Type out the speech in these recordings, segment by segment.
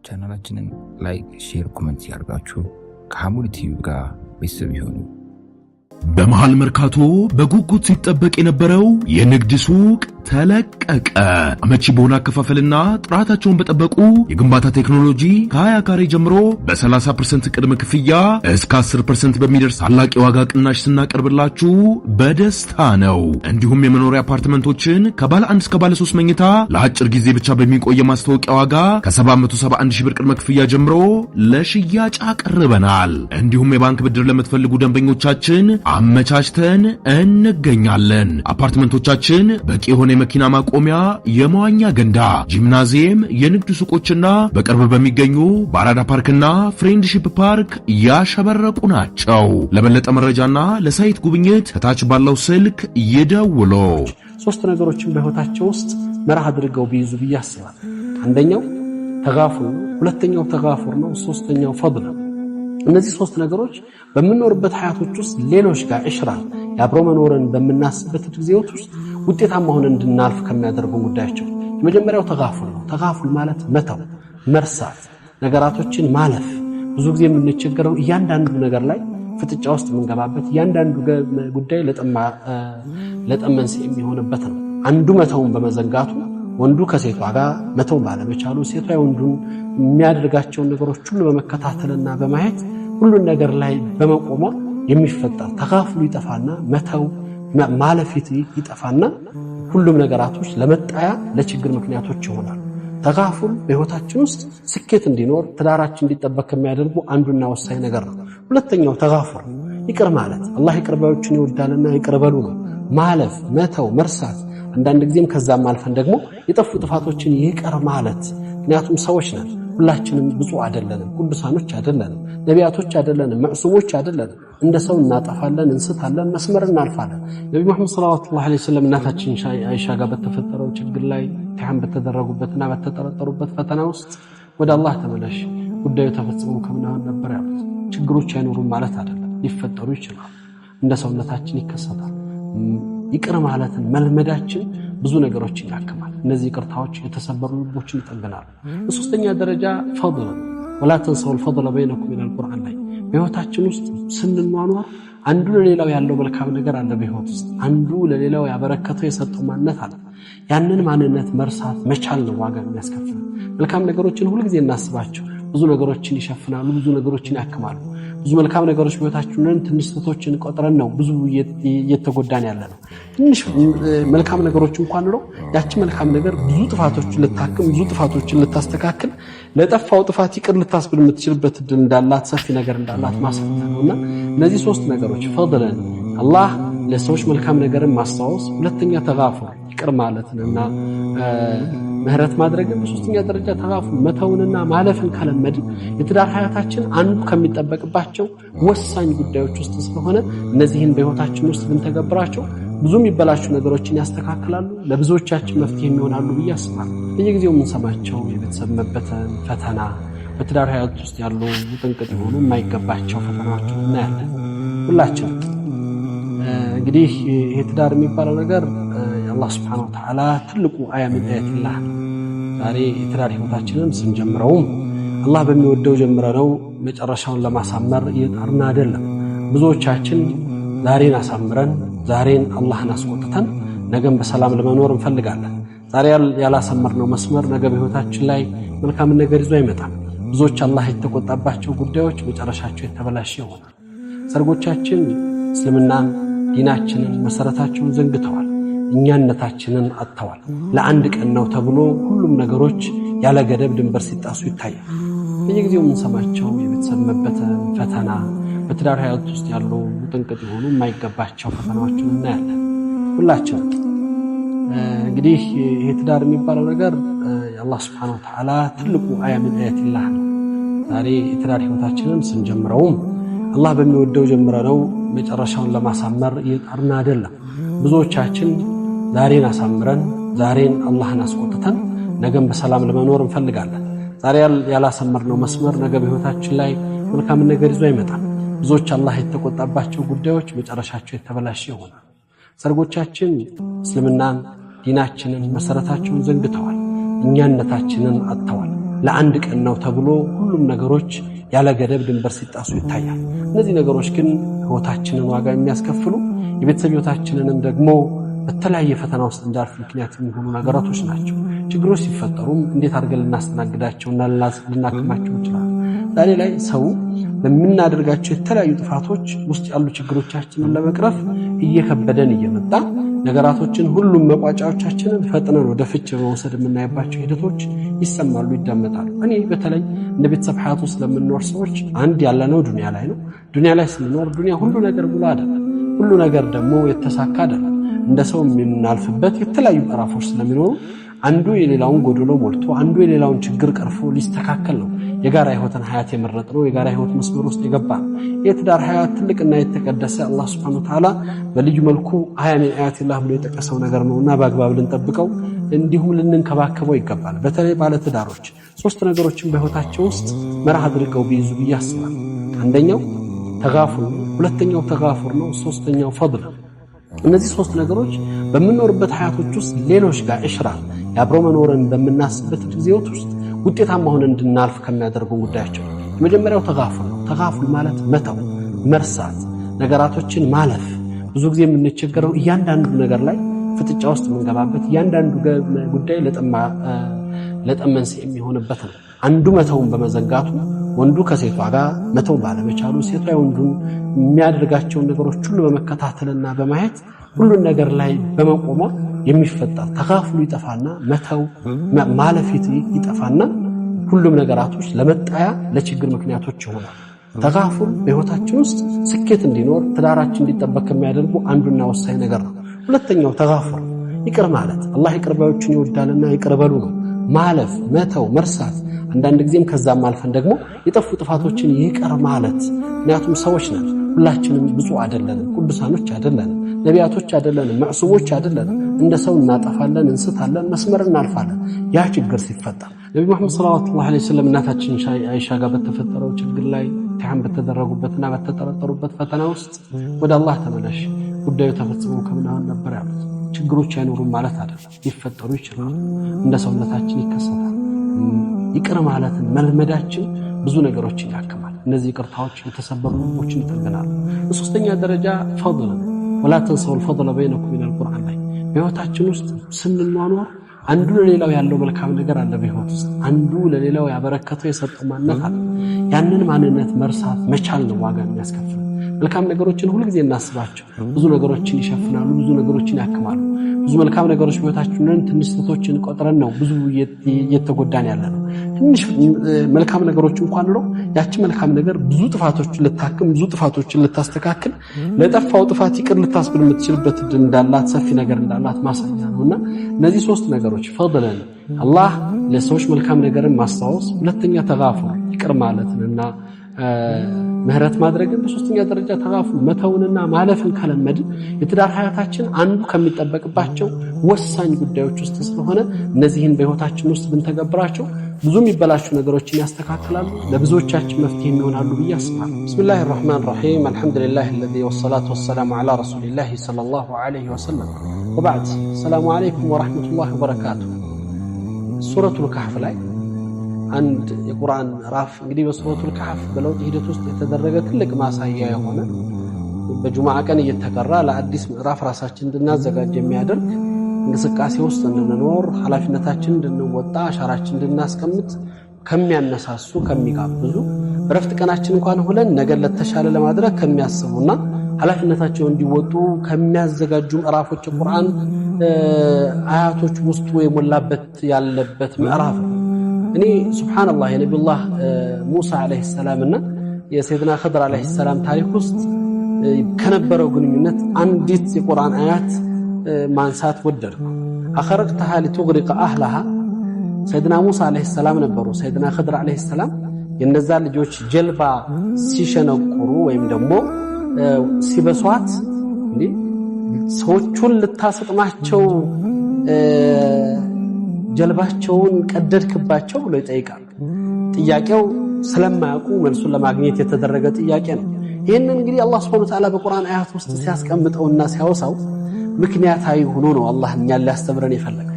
ቻናላችንን ላይክ፣ ሼር፣ ኮሜንት ያርጋችሁ ከሐሙድ ቲዩብ ጋር ቤተሰብ ይሁኑ። በመሃል መርካቶ በጉጉት ሲጠበቅ የነበረው የንግድ ሱቅ ተለቀቀ። አመቺ በሆነ አከፋፈልና ጥራታቸውን በጠበቁ የግንባታ ቴክኖሎጂ ከ20 ካሬ ጀምሮ በ30% ቅድመ ክፍያ እስከ 10% በሚደርስ ታላቅ የዋጋ ቅናሽ ስናቀርብላችሁ በደስታ ነው። እንዲሁም የመኖሪያ አፓርትመንቶችን ከባለ 1 እስከ ባለ 3 መኝታ ለአጭር ጊዜ ብቻ በሚቆይ ማስታወቂያ ዋጋ ከ771 ሺህ ብር ቅድመ ክፍያ ጀምሮ ለሽያጭ አቀርበናል። እንዲሁም የባንክ ብድር ለምትፈልጉ ደንበኞቻችን አመቻችተን እንገኛለን። አፓርትመንቶቻችን በቂ የሆነ የመኪና ማቆሚያ፣ የመዋኛ ገንዳ፣ ጂምናዚየም፣ የንግድ ሱቆችና በቅርብ በሚገኙ በአራዳ ፓርክና ፍሬንድሺፕ ፓርክ ያሸበረቁ ናቸው። ለበለጠ መረጃና ለሳይት ጉብኝት ከታች ባለው ስልክ ይደውሉ። ሶስት ነገሮችን በህይወታቸው ውስጥ መርህ አድርገው ቢይዙ ብዬ አስባለሁ። አንደኛው ተጋፉር ነው፣ ሁለተኛው ተጋፉር ነው፣ ሶስተኛው ፈድል ነው። እነዚህ ሶስት ነገሮች በምንኖርበት ሀያቶች ውስጥ ሌሎች ጋር እሽራን ያብሮ መኖርን በመናስበት ጊዜዎች ውስጥ ውጤታማ ሆነን እንድናልፍ ከሚያደርጉ ጉዳዮች የመጀመሪያው ተጋፉል ነው። ተጋፉል ማለት መተው፣ መርሳት፣ ነገራቶችን ማለፍ። ብዙ ጊዜ የምንቸገረው እያንዳንዱ ነገር ላይ ፍጥጫ ውስጥ የምንገባበት እያንዳንዱ ጉዳይ ለጠመንስ የሚሆንበት ነው። አንዱ መተውን በመዘንጋቱ ወንዱ ከሴቷ ጋር መተው ባለመቻሉ ሴቷ ወንዱን የሚያደርጋቸውን ነገሮች ሁሉ በመከታተልና በማየት ሁሉን ነገር ላይ በመቆሟ የሚፈጠር ተጋፍሉ ይጠፋና መተው ማለፊት ይጠፋና ሁሉም ነገራቶች ለመጣያ ለችግር ምክንያቶች ይሆናሉ። ተጋፉል በህይወታችን ውስጥ ስኬት እንዲኖር ትዳራችን እንዲጠበቅ ከሚያደርጉ አንዱና ወሳኝ ነገር ነው። ሁለተኛው ተጋፉር ይቅር ማለት አላህ ይቅር ባዮችን ይወዳልና ይቅር በሉ ነው። ማለፍ፣ መተው፣ መርሳት አንዳንድ ጊዜም ከዛም አልፈን ደግሞ የጠፉ ጥፋቶችን ይቅር ማለት። ምክንያቱም ሰዎች ነን፣ ሁላችንም ብፁዕ አይደለንም፣ ቅዱሳኖች አይደለንም፣ ነቢያቶች አይደለንም፣ ማዕሱሞች አይደለንም። እንደ ሰው እናጠፋለን፣ እንስታለን፣ መስመር እናልፋለን። ነብዩ መሐመድ ሰለላሁ ዐለይሂ ወሰለም እናታችን አይሻ ጋር በተፈጠረው ችግር ላይ ተሐም በተደረጉበትና በተጠረጠሩበት ፈተና ውስጥ ወደ አላህ ተመለሽ፣ ጉዳዩ ተፈጽሞ ከምናምን ነበር ያሉት። ችግሮች አይኖሩም ማለት አይደለም፣ ሊፈጠሩ ይችላል፣ እንደ ሰውነታችን ይከሰታል። ይቅር ማለትን መልመዳችን ብዙ ነገሮችን ያከማል። እነዚህ ይቅርታዎች የተሰበሩ ልቦችን ይጠግናሉ። በሶስተኛ ደረጃ ፈድል ወላ ተንሰው الفضل بينكم من القرآن ላይ በህይወታችን ውስጥ ስንኗኗር አንዱ ለሌላው ያለው መልካም ነገር አለ። በህይወት ውስጥ አንዱ ለሌላው ያበረከተው የሰጠው ማንነት አለ። ያንን ማንነት መርሳት መቻል ነው ዋጋ የሚያስከፍል። መልካም ነገሮችን ሁሉ ጊዜ እናስባቸው። ብዙ ነገሮችን ይሸፍናሉ፣ ብዙ ነገሮችን ያከማሉ። ብዙ መልካም ነገሮች በህይወታችን ትንሽ ስህተቶችን ቆጥረን ነው ብዙ እየተጎዳን ያለነው። ትንሽ መልካም ነገሮች እንኳን ነው ያቺ መልካም ነገር ብዙ ጥፋቶችን ልታክም፣ ብዙ ጥፋቶችን ልታስተካክል፣ ለጠፋው ጥፋት ይቅር ልታስብል የምትችልበት እድል እንዳላት፣ ሰፊ ነገር እንዳላት ማሳየት ነውና እነዚህ ሶስት ነገሮች ፈድለን አላህ ለሰዎች መልካም ነገርን ማስታወስ፣ ሁለተኛ ተጋፉር ይቅር ማለትንና ምህረት ማድረግን፣ በሶስተኛ ደረጃ ተጋፉል መተውንና ማለፍን ከለመድ የትዳር ሀያታችን አንዱ ከሚጠበቅባቸው ወሳኝ ጉዳዮች ውስጥ ስለሆነ እነዚህን በህይወታችን ውስጥ ብንተገብራቸው ብዙ የሚበላሹ ነገሮችን ያስተካክላሉ፣ ለብዙዎቻችን መፍትሄ ይሆናሉ ብዬ አስባለሁ። በየጊዜው የምንሰማቸው የቤተሰብ መበተን፣ ፈተና፣ በትዳር ሀያት ውስጥ ያሉ ጥንቅጥ የሆኑ የማይገባቸው ፈተናዎችን እናያለን። ሁላችን እንግዲህ ይሄ ትዳር የሚባለው ነገር የአላህ ሱብሓነሁ ወተዓላ ትልቁ አያ ምን አያትላህ። ዛሬ የትዳር ህይወታችንን ስንጀምረውም አላህ በሚወደው ጀምረነው መጨረሻውን ለማሳመር እየጣርን አይደለም። ብዙዎቻችን ዛሬን አሳምረን ዛሬን አላህን አስቆጥተን ነገም በሰላም ለመኖር እንፈልጋለን። ዛሬ ያላሰመርነው መስመር ነገ በህይወታችን ላይ መልካም ነገር ይዞ አይመጣም። ብዙዎች አላህ የተቆጣባቸው ጉዳዮች መጨረሻቸው የተበላሸ ይሆናል። ሰርጎቻችን እስልምናን ዲናችንን መሰረታቸውን ዘንግተዋል። እኛነታችንን አጥተዋል። ለአንድ ቀን ነው ተብሎ ሁሉም ነገሮች ያለ ገደብ ድንበር ሲጣሱ ይታያል። በየጊዜው የምንሰማቸው የቤተሰብ መበተን፣ ፈተና፣ በትዳር ህይወት ውስጥ ያሉ ጥንቅጥ የሆኑ የማይገባቸው ፈተናዎችን እናያለን። ሁላችን እንግዲህ ይሄ ትዳር የሚባለው ነገር የአላህ ሱብሓነሁ ወተዓላ ትልቁ አያ ምን አያትላህ ነው። ዛሬ የትዳር ህይወታችንን ስንጀምረውም አላህ በሚወደው ጀምረነው መጨረሻውን ለማሳመር እየጣርን አይደለም። ብዙዎቻችን ዛሬን አሳምረን ዛሬን አላህን አስቆጥተን ነገም በሰላም ለመኖር እንፈልጋለን። ዛሬ ያላሰመርነው መስመር ነገ በህይወታችን ላይ መልካም ነገር ይዞ አይመጣም። ብዙዎች አላህ የተቆጣባቸው ጉዳዮች መጨረሻቸው የተበላሸ ይሆናል። ሰርጎቻችን እስልምናን ዲናችንን መሰረታቸውን ዘንግተዋል። እኛነታችንን አጥተዋል። ለአንድ ቀን ነው ተብሎ ሁሉም ነገሮች ያለ ገደብ ድንበር ሲጣሱ ይታያል። እነዚህ ነገሮች ግን ህይወታችንን ዋጋ የሚያስከፍሉ የቤተሰብ ህይወታችንንም ደግሞ በተለያየ ፈተና ውስጥ እንዳልፍ ምክንያት የሚሆኑ ነገራቶች ናቸው። ችግሮች ሲፈጠሩም እንዴት አድርገን ልናስተናግዳቸውና ልናክማቸው እንችላለን? ዛሬ ላይ ሰው በምናደርጋቸው የተለያዩ ጥፋቶች ውስጥ ያሉ ችግሮቻችንን ለመቅረፍ እየከበደን እየመጣ ነገራቶችን ሁሉም መቋጫዎቻችንን ፈጥነን ወደ ፍች በመውሰድ የምናይባቸው ሂደቶች ይሰማሉ፣ ይዳመጣሉ። እኔ በተለይ እንደ ቤተሰብ ሐያት ውስጥ ለምንኖር ሰዎች አንድ ያለነው ዱንያ ላይ ነው። ዱንያ ላይ ስንኖር ዱንያ ሁሉ ነገር ሙሉ አይደለም፣ ሁሉ ነገር ደግሞ የተሳካ አይደለም። እንደ ሰው የምናልፍበት የተለያዩ ምዕራፎች ስለሚኖሩ አንዱ የሌላውን ጎደሎ ሞልቶ አንዱ የሌላውን ችግር ቀርፎ ሊስተካከል ነው የጋራ ህይወትን ሐያት የመረጥነው የጋራ ህይወት መስመር ውስጥ የገባ የትዳር ሐያት ትልቅና የተቀደሰ አላህ Subhanahu Wa Ta'ala በልዩ መልኩ አያሚን አያቲላህ ብሎ የጠቀሰው ነገር ነውና በአግባብ ልንጠብቀው እንዲሁም ልንንከባከበው ይገባል። በተለይ ባለ ትዳሮች ሶስት ነገሮችን በህይወታቸው ውስጥ መርህ አድርገው ቢይዙ ብያስባል። አንደኛው ተጋፉር፣ ሁለተኛው ተጋፉር ነው፣ ሶስተኛው ፈድል። እነዚህ ሶስት ነገሮች በመኖርበት ሐያቶች ውስጥ ሌሎች ጋር እሽራ ያብሮ መኖርን በመናስበት ጊዜዎች ውስጥ ውጤታማ ሆነን እንድናልፍ ከሚያደርጉ ጉዳያቸው የመጀመሪያው ተጋፉር ነው። ተጋፉር ማለት መተው፣ መርሳት፣ ነገራቶችን ማለፍ። ብዙ ጊዜ የምንቸገረው እያንዳንዱ ነገር ላይ ፍጥጫ ውስጥ የምንገባበት እያንዳንዱ ጉዳይ ለጠመንስ የሚሆንበት ነው። አንዱ መተውን በመዘንጋቱ ወንዱ ከሴቷ ጋር መተው ባለመቻሉ ሴቷ ወንዱን የሚያደርጋቸውን ነገሮች ሁሉ በመከታተልና በማየት ሁሉን ነገር ላይ በመቆሟ የሚፈጠር ተጋፍሉ ይጠፋና መተው ማለፍ ይጠፋና ሁሉም ነገራቶች ለመጣያ ለችግር ምክንያቶች ይሆናል። ተጋፍሉ በህይወታችን ውስጥ ስኬት እንዲኖር ትዳራችን እንዲጠበቅ ከሚያደርጉ አንዱና ወሳኝ ነገር ነው። ሁለተኛው ተጋፍሉ ይቅር ማለት አላህ ይቅር ባዮችን ይወዳልና ይቅር በሉ ነው። ማለፍ፣ መተው፣ መርሳት አንዳንድ ጊዜም ከዛም አልፈን ደግሞ የጠፉ ጥፋቶችን ይቅር ማለት። ምክንያቱም ሰዎች ነን፣ ሁላችንም ብፁዕ አይደለንም፣ ቅዱሳኖች አይደለንም፣ ነቢያቶች አይደለንም፣ ማዕሱሞች አይደለንም። እንደ ሰው እናጠፋለን፣ እንስታለን፣ መስመር እናልፋለን። ያ ችግር ሲፈጠር ነብዩ መሐመድ ሰለላሁ ዐለይሂ ወሰለም እናታችን አይሻ ጋር በተፈጠረው ችግር ላይ ተሐም በተደረጉበትና በተጠረጠሩበት ፈተና ውስጥ ወደ አላህ ተመለሽ ጉዳዩ ተፈጽሞ ከምናምን ነበር ያሉት። ችግሮች አይኖሩም ማለት አይደለም፣ ሊፈጠሩ ይችላሉ፣ እንደ ሰውነታችን ይከሰታል። ይቅር ማለትን መልመዳችን ብዙ ነገሮችን ያክማል። እነዚህ ይቅርታዎች የተሰበሩ ልቦችን ይጠግናሉ። በሶስተኛ ደረጃ ፈضل ولا تنسوا الفضل بينكم من القرآن ላይ በህይወታችን ውስጥ ስንኗኗር አንዱ ለሌላው ያለው መልካም ነገር አለ። በህይወት ውስጥ አንዱ ለሌላው ያበረከተው የሰጠው ማንነት አለ። ያንን ማንነት መርሳት መቻል ነው ዋጋ የሚያስከፍል። መልካም ነገሮችን ሁሉ ጊዜ እናስባቸው። ብዙ ነገሮችን ይሸፍናሉ፣ ብዙ ነገሮችን ያክማሉ። ብዙ መልካም ነገሮች በህይወታችን ትንሽ ስህተቶችን ቆጥረን ነው ብዙ እየተጎዳን ያለ ነው። ትንሽ መልካም ነገሮች እንኳን ነው ያቺ መልካም ነገር ብዙ ጥፋቶችን ልታክም ብዙ ጥፋቶችን ልታስተካክል ለጠፋው ጥፋት ይቅር ልታስብል የምትችልበት እድል እንዳላት ሰፊ ነገር እንዳላት ማሳያ ነውና እነዚህ ሶስት ነገሮች ፈضለን አላህ ለሰዎች መልካም ነገርን ማስታወስ፣ ሁለተኛ ተጋፉር ይቅር ማለትንና ምህረት ማድረግን፣ በሶስተኛ ደረጃ ተጋፉር መተውንና ማለፍን ከለመድን የትዳር ሐያታችን አንዱ ከሚጠበቅባቸው ወሳኝ ጉዳዮች ውስጥ ስለሆነ እነዚህን በህይወታችን ውስጥ ብንተገብራቸው ብዙ የሚበላሹ ነገሮችን ያስተካክላሉ፣ ለብዙዎቻችን መፍትሄ ይሆናሉ ብዬ አስባለሁ። ቢስሚላሂር ረህማኒር ረሂም አልሐምዱሊላሂ الذي والصلاه والسلام على رسول الله صلى الله عليه وسلم وبعد السلام عليكم ورحمه الله وبركاته። ሱረቱል ካህፍ ላይ አንድ የቁርአን ምዕራፍ እንግዲህ በሱረቱል ካህፍ በለውጥ ሂደት ውስጥ የተደረገ ትልቅ ማሳያ የሆነ በጁማዓ ቀን እየተቀራ ለአዲስ ምዕራፍ ራሳችንን እንድናዘጋጅ የሚያደርግ እንቅስቃሴ ውስጥ እንድንኖር ኃላፊነታችንን እንድንወጣ አሻራችንን እንድናስቀምጥ ከሚያነሳሱ ከሚጋብዙ በረፍት ቀናችን እንኳን ሆነን ነገር ለተሻለ ለማድረግ ከሚያስቡና ኃላፊነታቸውን እንዲወጡ ከሚያዘጋጁ ምዕራፎች ቁርአን አያቶች ውስጥ የሞላበት ያለበት ምዕራፍ። እኔ ሱብሃንአላህ የነብዩላህ ሙሳ አለይሂ ሰላምና የሰይድና ኸድር አለይሂ ሰላም ታሪክ ውስጥ ከነበረው ግንኙነት አንዲት የቁርአን አያት ማንሳት ወደድኩ። አኸረጅተሃ ሊቱግሪቀ አህለሃ ሰይድና ሙሳ አለይሂ ሰላም ነበሩ። ሰይድና ኸድር አለይሂ ሰላም የነዛ ልጆች ጀልባ ሲሸነቁሩ ወይም ደግሞ ሲበሷት ሰዎቹን ልታሰጥማቸው ጀልባቸውን ቀደድክባቸው ብሎ ይጠይቃል። ጥያቄው ስለማያውቁ መልሱን ለማግኘት የተደረገ ጥያቄ ነው። ይህንን እንግዲህ አላህ Subhanahu Wa Ta'ala በቁርአን አያት ውስጥ ሲያስቀምጠውና ሲያወሳው ምክንያታዊ ሆኖ ነው አላህ እኛን ሊያስተምረን የፈለገው።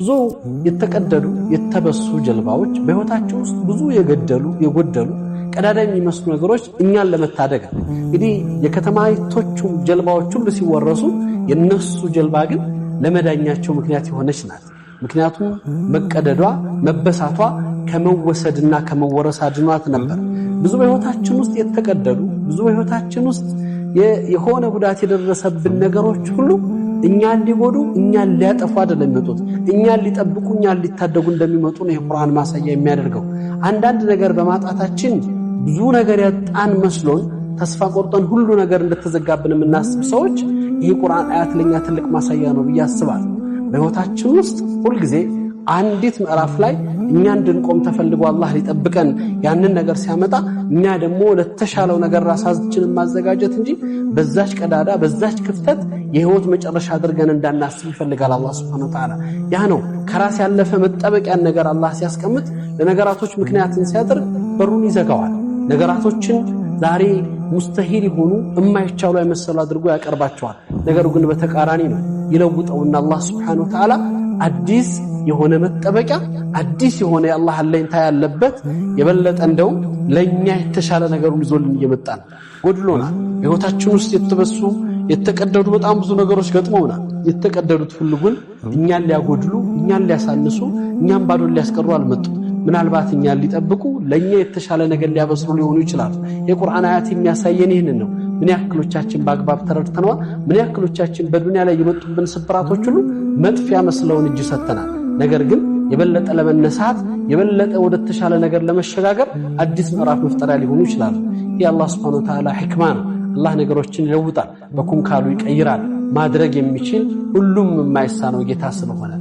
ብዙ የተቀደዱ የተበሱ ጀልባዎች በህይወታቸው ውስጥ ብዙ የጎደሉ ቀዳዳ የሚመስሉ ነገሮች እኛን ለመታደግ እንግዲህ የከተማይቶቹ ጀልባዎች ሁሉ ሲወረሱ የነሱ ጀልባ ግን ለመዳኛቸው ምክንያት የሆነች ናት። ምክንያቱም መቀደዷ መበሳቷ ከመወሰድና ከመወረስ አድኗት ነበር። ብዙ በህይወታችን ውስጥ የተቀደዱ ብዙ በህይወታችን ውስጥ የሆነ ጉዳት የደረሰብን ነገሮች ሁሉ እኛን ሊጎዱ እኛን ሊያጠፉ አይደለም የሚመጡት፣ እኛን ሊጠብቁ እኛን ሊታደጉ እንደሚመጡ ነው የቁርአን ማሳያ የሚያደርገው። አንዳንድ ነገር በማጣታችን ብዙ ነገር ያጣን መስሎን ተስፋ ቆርጠን ሁሉ ነገር እንደተዘጋብን የምናስብ ሰዎች ይህ ቁርአን አያት ለኛ ትልቅ ማሳያ ነው ብዬ አስባለሁ። በህይወታችን ውስጥ ሁልጊዜ አንዲት ምዕራፍ ላይ እኛ እንድንቆም ተፈልጎ አላህ ሊጠብቀን ያንን ነገር ሲያመጣ እኛ ደግሞ ለተሻለው ነገር ራሳችንን ማዘጋጀት እንጂ በዛች ቀዳዳ በዛች ክፍተት የህይወት መጨረሻ አድርገን እንዳናስብ ይፈልጋል አላህ Subhanahu Wa Ta'ala። ያ ነው ከራስ ያለፈ መጠበቂያን ነገር አላህ ሲያስቀምጥ ለነገራቶች ምክንያትን ሲያደርግ በሩን ይዘጋዋል። ነገራቶችን ዛሬ ሙስተሂል ይሆኑ የማይቻሉ አይመሰሉ አድርጎ ያቀርባቸዋል። ነገሩ ግን በተቃራኒ ነው። ይለውጠውና አላህ Subhanahu Wa Ta'ala አዲስ የሆነ መጠበቂያ አዲስ የሆነ የአላህ አለኝታ ያለበት የበለጠ እንደው ለኛ የተሻለ ነገሩን ይዞልን እየመጣን ጎድሎናል። በህይወታችን ውስጥ የተበሱ የተቀደዱ በጣም ብዙ ነገሮች ገጥመውናል። የተቀደዱት ሁሉ ግን እኛን ሊያጎድሉ እኛን ሊያሳንሱ እኛን ባዶ ሊያስቀሩ አልመጡም። ምናልባት እኛን ሊጠብቁ ለኛ የተሻለ ነገር ሊያበስሩ ሊሆኑ ይችላል። የቁርአን አያት የሚያሳየን ይህንን ነው። ምን ያክሎቻችን በአግባብ ተረድተናል? ምን ያክሎቻችን በዱንያ ላይ የመጡብን ስብራቶች ሁሉ መጥፊያ መስለውን እጅ ሰተናል። ነገር ግን የበለጠ ለመነሳት የበለጠ ወደ ተሻለ ነገር ለመሸጋገር አዲስ ምዕራፍ መፍጠሪያ ሊሆኑ ይችላል። የአላህ Subhanahu Wa Ta'ala ሕክማ ነው። አላህ ነገሮችን ይለውጣል፣ በኩም ካሉ ይቀይራል። ማድረግ የሚችል ሁሉም የማይሳነው ጌታ ስለሆነ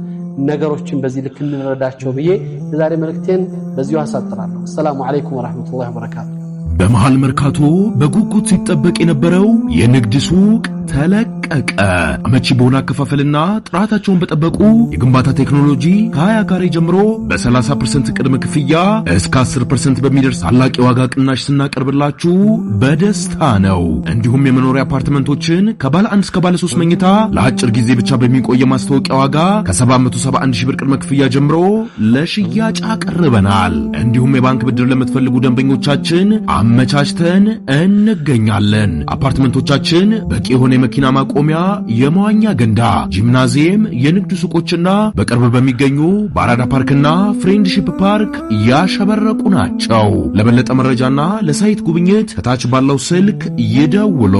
ነገሮችን በዚህ ልክ እንረዳቸው ብዬ የዛሬ መልእክቴን በዚሁ አሳጥራለሁ። ሰላም አለይኩም ወራህመቱላሂ ወበረካቱ። በመሃል መርካቶ በጉጉት ሲጠበቅ የነበረው የንግድ ሱቅ ተለቀቀ። አመቺ በሆነ አከፋፈልና ጥራታቸውን በጠበቁ የግንባታ ቴክኖሎጂ ከ20 ካሬ ጀምሮ በ30% ቅድመ ክፍያ እስከ 10% በሚደርስ ታላቅ የዋጋ ቅናሽ ስናቀርብላችሁ በደስታ ነው። እንዲሁም የመኖሪያ አፓርትመንቶችን ከባለ 1 እስከ ባለ 3 መኝታ ለአጭር ጊዜ ብቻ በሚቆይ ማስታወቂያ ዋጋ ከ771 ሺህ ብር ቅድመ ክፍያ ጀምሮ ለሽያጭ አቀርበናል። እንዲሁም የባንክ ብድር ለምትፈልጉ ደንበኞቻችን አመቻችተን እንገኛለን። አፓርትመንቶቻችን በቂ የሆነ የመኪና ማቆሚያ፣ የመዋኛ ገንዳ፣ ጂምናዚየም፣ የንግድ ሱቆችና በቅርብ በሚገኙ በአራዳ ፓርክና ፍሬንድሺፕ ፓርክ ያሸበረቁ ናቸው። ለበለጠ መረጃና ለሳይት ጉብኝት ከታች ባለው ስልክ ይደውሉ።